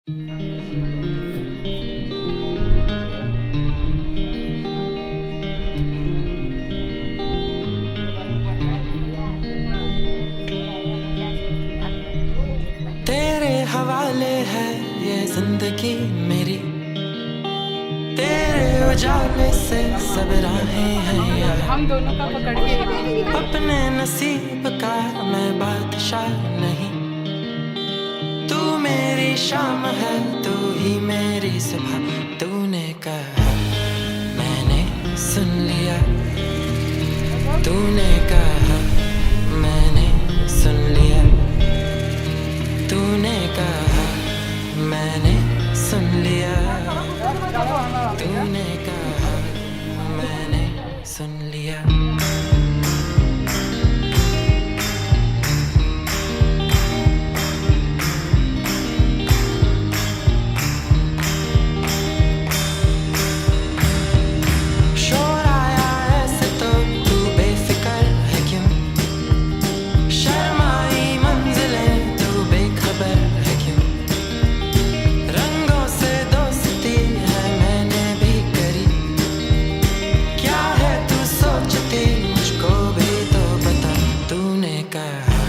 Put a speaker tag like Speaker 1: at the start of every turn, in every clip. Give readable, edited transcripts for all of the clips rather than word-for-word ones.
Speaker 1: तेरे हवाले है ये जिंदगी मेरी, तेरे उजाले से सब राहें हैं यार।
Speaker 2: हम दोनों का पकड़ के
Speaker 1: अपने नसीब का मैं बादशाह नहीं, तू मेरी शाम है, तू ही मेरी सुबह। तूने कहा मैंने सुन लिया, तूने कहा मैंने सुन लिया, तूने कहा मैंने सुन लिया, तूने कहा मैंने सुन लिया। शोर आया ऐसे तो तू बेफिक्र है क्यों, शर्माई मंजिलें तू बेखबर है क्यों, रंगों से दोस्ती है मैंने भी करी, क्या है तू सोचती मुझको भी तो बता। तूने कहा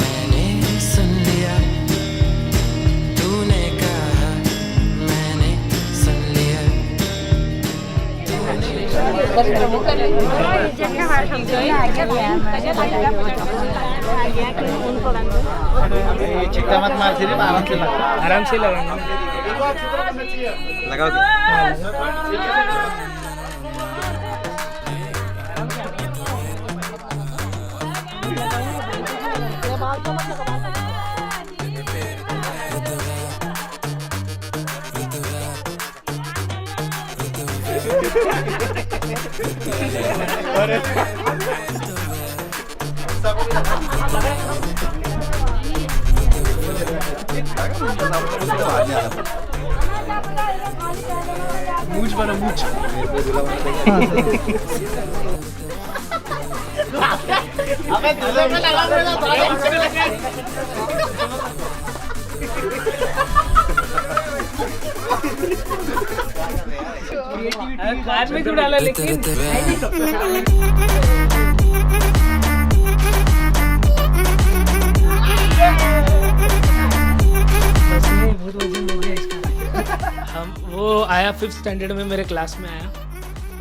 Speaker 1: मैंने सुन लिया, तूने कहा मैंने सुन लिया,
Speaker 3: चिकटा मत मार, सिर्फ आराम से लगाना। लगाओगे? मूछ बना मूछ। अबे दूल्हे पे लगा मेरा साला इसमें लगा।
Speaker 2: कार में क्यों डाला लेकिन हम वो आया 5th स्टैंडर्ड में मेरे क्लास में आया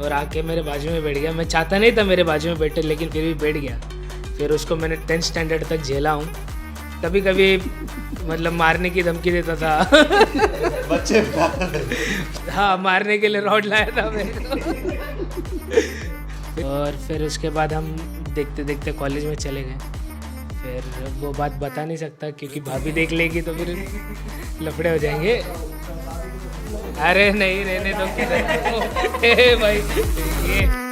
Speaker 2: और आके मेरे बाजू में बैठ गया। मैं चाहता नहीं था मेरे बाजू में बैठे, लेकिन फिर भी बैठ गया। फिर उसको मैंने 10th स्टैंडर्ड तक झेला हूँ। कभी कभी मतलब मारने की धमकी देता था
Speaker 3: बच्चे
Speaker 2: हाँ, मारने के लिए रॉड लाया था मैं और फिर उसके बाद हम देखते देखते कॉलेज में चले गए। फिर वो बात बता नहीं सकता क्योंकि भाभी देख लेगी तो फिर लफड़े हो जाएंगे। अरे नहीं, रहने दो किधर भाई ये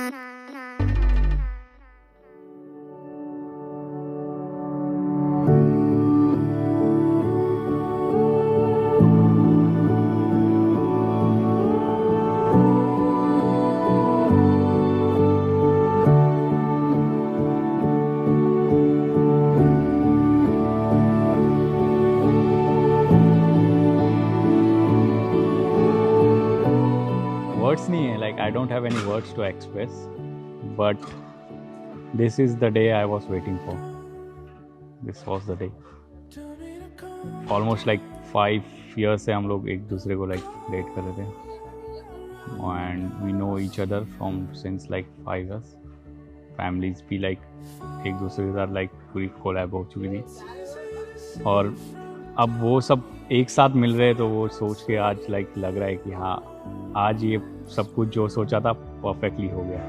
Speaker 4: वर्ड्स नहीं है, like I don't have any words to express, but this is the day I was waiting for. This was the day. Almost like 5 years से हम लोग एक दूसरे को like date कर रहे थे, and we know each other from since like 5 years. Families भी like एक दूसरे के साथ like पूरी collab हो चुकी थी और अब वो सब एक साथ मिल रहे, तो वो सोच के आज like लग रहा है कि हाँ, आज ये सब कुछ जो सोचा था परफेक्टली हो गया।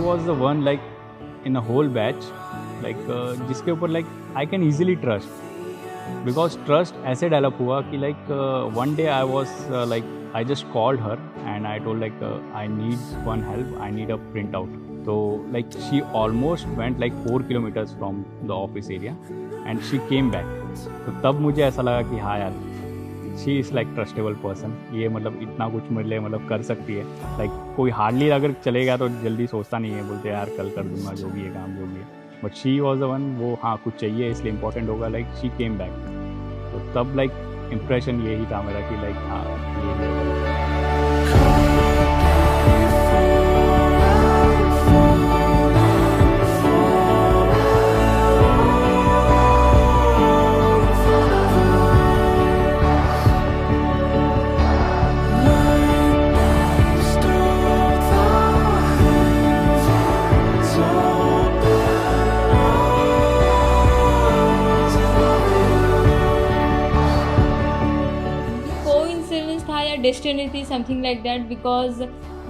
Speaker 4: Was the one like in a whole batch like जिसके ऊपर like I can easily trust because trust ऐसे डेवलप हुआ कि like one day I was like I just called her and I told like I need one help, I need a print out. तो लाइक शी ऑलमोस्ट वेंट लाइक 4 kilometers from the office area and she came back. तो तब मुझे ऐसा लगा कि हाँ यार, she is like trustable person. ये मतलब इतना कुछ मेरे लिए मतलब कर सकती है. लाइक कोई हार्डली अगर चलेगा तो जल्दी सोचता नहीं है, बोलते यार कल कर दूंगा, जो भी है काम जो भी है. But she was the one, वो हाँ कुछ चाहिए इसलिए इंपॉर्टेंट होगा, लाइक शी केम बैक. तो तब लाइक इम्प्रेशन यही था मेरा कि लाइक हाँ ये
Speaker 5: डेस्टिनी थी, समथिंग लाइक दैट. बिकॉज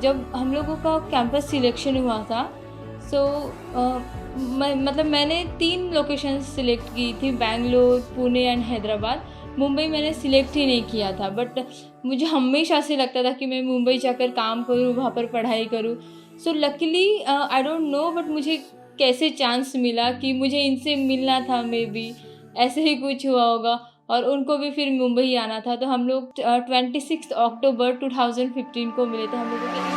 Speaker 5: जब हम लोगों का कैंपस सिलेक्शन हुआ था, सो मतलब मैंने 3 लोकेशंस सिलेक्ट की थी, बेंगलोर, पुणे एंड हैदराबाद. मुंबई मैंने सिलेक्ट ही नहीं किया था. बट मुझे हमेशा से लगता था कि मैं मुंबई जाकर काम करूँ, वहाँ पर पढ़ाई करूँ. So luckily I don't know, but मुझे कैसे चांस मिला कि मुझे इनसे मिलना था, मे बी ऐसे ही कुछ हुआ होगा. और उनको भी फिर मुंबई आना था. तो हम लोग 26 अक्टूबर 2015 को मिले थे हम लोगों के.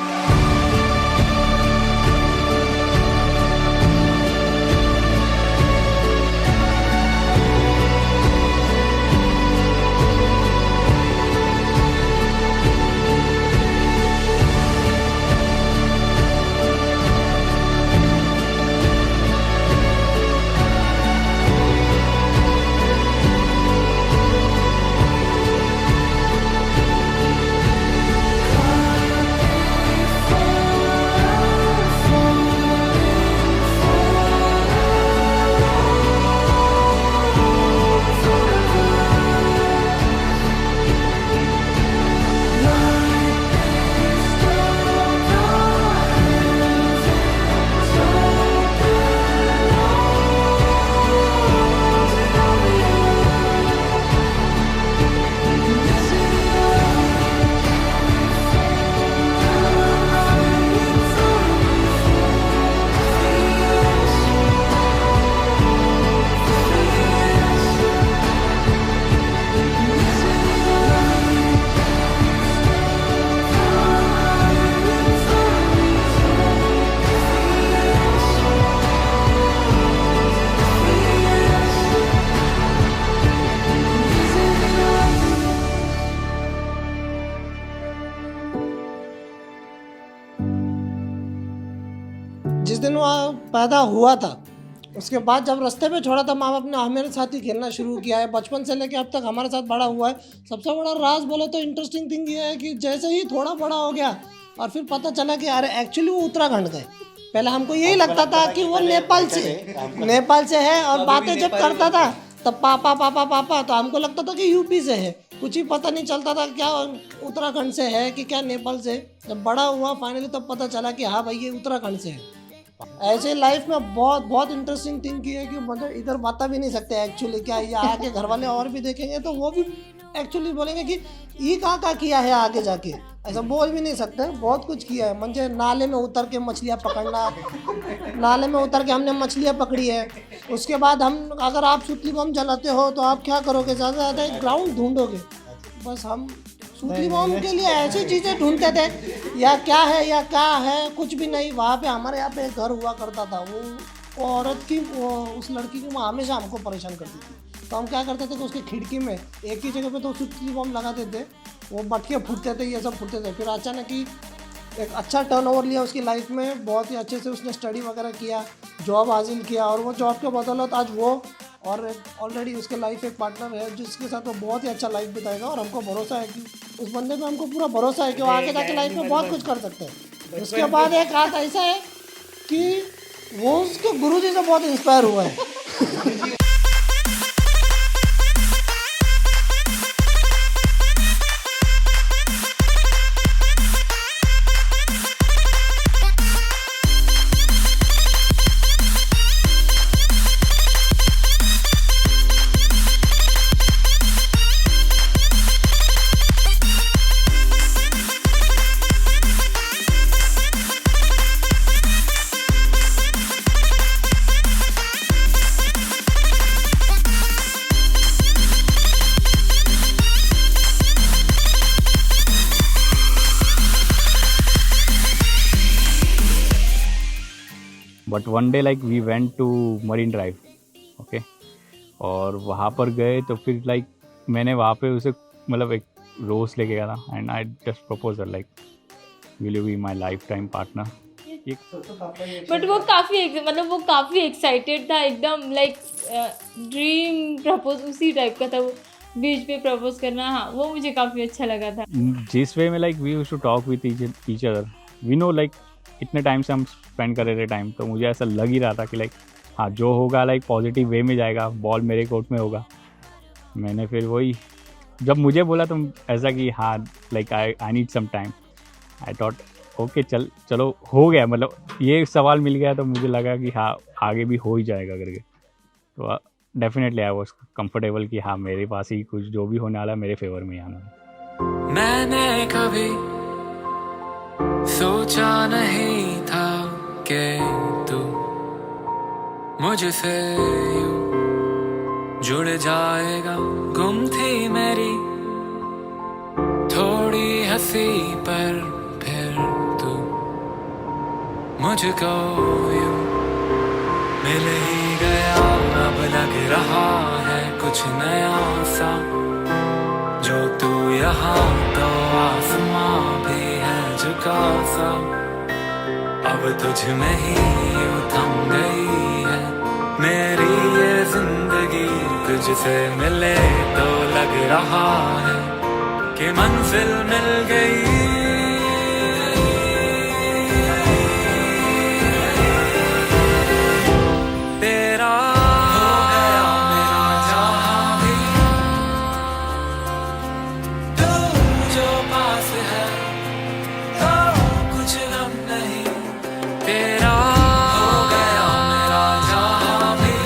Speaker 3: जिस दिन वो पैदा हुआ था उसके बाद जब रास्ते पे छोड़ा था, माँ बाप ने मेरे साथ ही खेलना शुरू किया है. बचपन से लेके अब तक हमारे साथ बड़ा हुआ है. सबसे बड़ा राज बोले तो इंटरेस्टिंग थिंग ये है कि जैसे ही थोड़ा बड़ा हो गया और फिर पता चला कि अरे एक्चुअली वो उत्तराखंड गए. पहले हमको यही लगता था कि वो नेपाल से है और बातें जब करता था तब पापा पापा पापा, तो हमको लगता था कि यूपी से है. कुछ ही पता नहीं चलता था क्या उत्तराखंड से है कि क्या नेपाल से. जब बड़ा हुआ फाइनली तब पता चला कि हाँ भाई ये उत्तराखंड से है. ऐसे लाइफ में बहुत बहुत इंटरेस्टिंग थिंग की है कि मतलब इधर बता भी नहीं सकते एक्चुअली क्या. ये आके घर वाले और भी देखेंगे तो वो भी एक्चुअली बोलेंगे कि ये कहाँ किया है आगे जाके. ऐसा बोल भी नहीं सकते, बहुत कुछ किया है. मुझे नाले में उतर के मछलियाँ पकड़ना, नाले में उतर के हमने मछलियाँ पकड़ी है. उसके बाद हम अगर आप सुतली बम जलाते हो तो आप क्या करोगे, ज़्यादा से ज़्यादा एक ग्राउंड ढूंढोगे. बस हम सुतली बम के लिए ऐसी चीज़ें ढूंढते थे, या क्या है कुछ भी नहीं. वहाँ पे हमारे यहाँ पे एक घर हुआ करता था, वो औरत की उस लड़की की माँ हमेशा हमको परेशान करती थी. तो हम क्या करते थे कि उसकी खिड़की में एक ही जगह पे तो सुतली बम लगाते थे, वो मटके फूटते थे, ये सब फूटते थे. फिर अचानक ही एक अच्छा टर्नओवर लिया उसकी लाइफ में, बहुत ही अच्छे से उसने स्टडी वगैरह किया, जॉब हासिल किया. और वो जॉब के बदौलत आज वो और ऑलरेडी उसके लाइफ एक पार्टनर है जिसके साथ वो बहुत ही अच्छा लाइफ बिताएगा. और हमको भरोसा है कि उस बंदे पे हमको पूरा भरोसा है कि वो आगे जाके लाइफ में बहुत कुछ कर सकते हैं. उसके बाद एक बात ऐसा है कि वो उसके गुरुजी से बहुत इंस्पायर हुआ है.
Speaker 4: But one day like we went to Marine Drive, okay, और वहाँ पर गए तो फिर लाइक मैंने वहाँ पे उसे मतलब एक रोज़ लेके गया था and I just propose like will you be my life time partner.
Speaker 5: But वो काफ़ी एक्साइटेड था, एकदम लाइक ड्रीम प्रपोज उसी टाइप का था वो, बीच पे प्रपोज करना। हाँ, वो मुझे काफ़ी अच्छा लगा था।
Speaker 4: जिस वे में like we used to talk with each other, we know like इतने टाइम से हम स्पेंड कर रहे थे टाइम, तो मुझे ऐसा लग ही रहा था कि लाइक हाँ जो होगा लाइक पॉजिटिव वे में जाएगा, बॉल मेरे कोर्ट में होगा। मैंने फिर वही जब मुझे बोला तो ऐसा कि हाँ like I need some time, I thought okay चलो हो गया, मतलब ये सवाल मिल गया तो मुझे लगा कि हाँ आगे भी हो ही जाएगा करके। तो डेफिनेटली आई वाज कंफर्टेबल कि हाँ मेरे पास ही कुछ जो भी होने वाला है मेरे फेवर में ही आना है।
Speaker 1: मैंने कभी सोचा नहीं था कि तू मुझसे यूं जुड़ जाएगा। गुम थी मेरी थोड़ी हंसी पर फिर तू मुझको यूं मिल ही गया। अब लग रहा है कुछ नया सा, जो तू यहाँ तो आसमां भी है झुका सा। अब तुझ में ही यूं थम गई है मेरी ये जिंदगी, तुझसे मिले तो लग रहा है कि मंजिल मिल गई। तेरा हो गया मेरा जहां भी, तू जो पास है तो कुछ गम नहीं। तेरा हो गया मेरा जहां भी,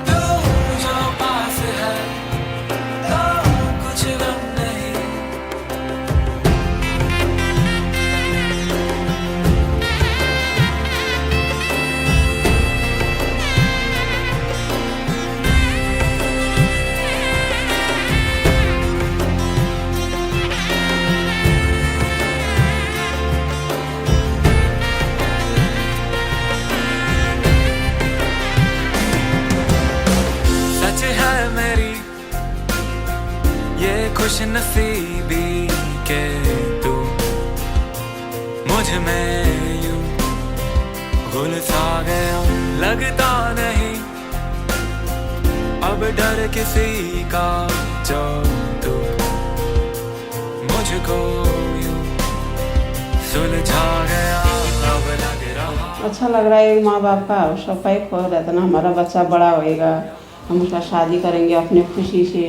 Speaker 1: तू जो पास है तो कुछ गम नहीं। सच है मेरी ये खुश नसीबी के तू मुझ में यूं घुल सा गया। लगता नहीं अब डर किसी का, जो तू मुझको यूं सुलझा गया। अब लग रहा
Speaker 6: अच्छा लग रहा है माँ बाप का सबका एक ख्वाहिश रहता ना, हमारा बच्चा बड़ा होएगा, हम उसका शादी करेंगे अपनी खुशी से,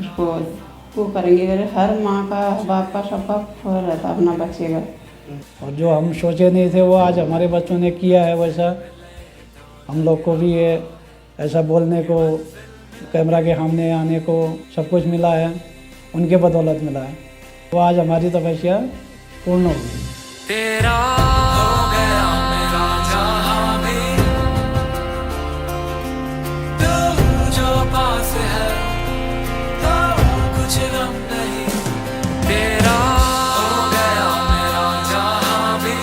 Speaker 6: उसको वो करेंगे। हर माँ का बाप का सबका ख्वाहिश रहता अपना बच्चे का।
Speaker 7: और जो हम सोचे नहीं थे वो आज हमारे बच्चों ने किया है, वैसा हम लोग को भी ये ऐसा बोलने को, कैमरा के सामने आने को सब कुछ मिला है, उनके बदौलत मिला है। तो आज हमारी तपस्या पूर्ण हो गई।
Speaker 1: तेरा हो गया मेरा जहां भी, तू जो पास है तो कुछ गम नहीं। तेरा हो गया मेरा जहां भी,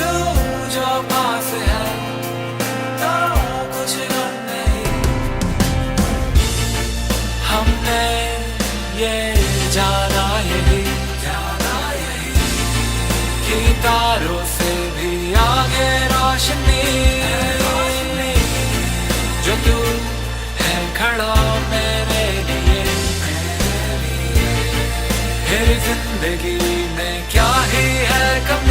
Speaker 1: तू जो पास है तो कुछ गम नहीं। हमने ये जाना यही कि तारों से भी आगे रोशनी, जो तू है खड़ा मेरे लिए। फिर जिंदगी में क्या ही है कमी,